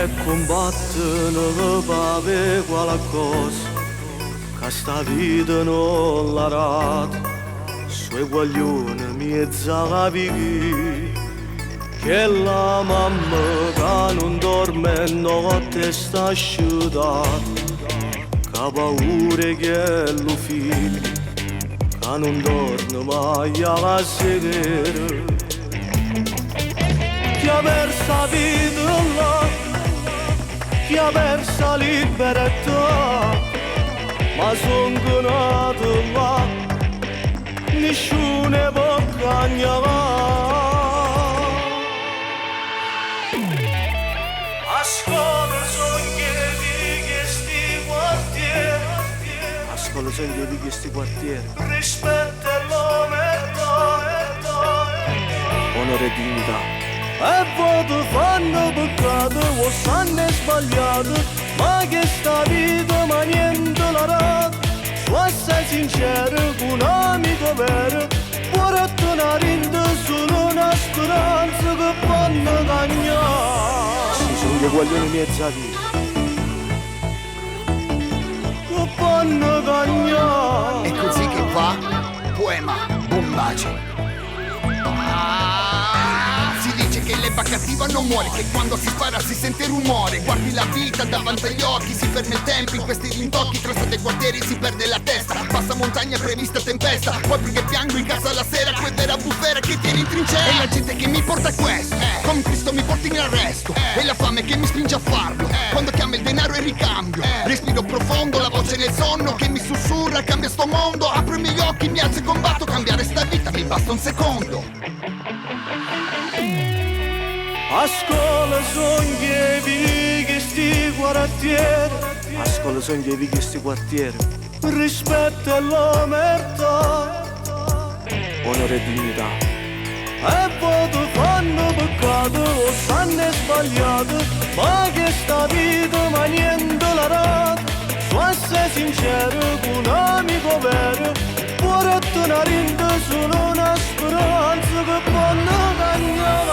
e combattono per avere qualcosa che sta vita non l'ha dato. Sui guaglioni mezza la vighi, che la mamma che non dorme notte sta asciugata, che ha paura che lo figlio che non dorme mai alla sera, chi ha perso la vita là, chi ha perso la libertà, ma sono nato là, nessuno può cagnare. A scuola sono di questi quartieri, a scuola sono di questi quartieri, rispetto all'omertà, onore e dignità. E voto fanno peccato o sanno sbagliato, ma che sta vita ma niente la rata. Tu sei sincero con un amico vero, può tornare in te solo una speranza che vanno cagnare. Sì, sono gli guaglioni mezza vita che vanno cagnare. È così che va, poema, bombace. Si dice che l'erba cattiva non muore, che quando si spara si sente rumore. Guardi la vita davanti agli occhi, si ferma il tempo in questi rintocchi. Tra state quartieri si perde la testa, passa montagna prevista tempesta. Poi perché piango in casa la sera, quella era bufera che tiene in trincea. E la gente che mi porta a questo, come Cristo mi porta in arresto. E la fame che mi spinge a farlo, quando chiama il denaro e ricambio. Respiro profondo, la voce nel sonno che mi sussurra, cambia sto mondo. Apro i miei occhi, mi alzo e combatto, cambiare sta vita mi basta un secondo. A scuola sono che questi quartieri, a scuola sono che questi quartieri, rispetto all'omertà, onore e dignità. E voto fanno peccato o sanno sbagliato, ma che sta vita ma niente la rata. Tu sei sincero con un amico vero, può tornare in te solo una speranza che vanno cagnare.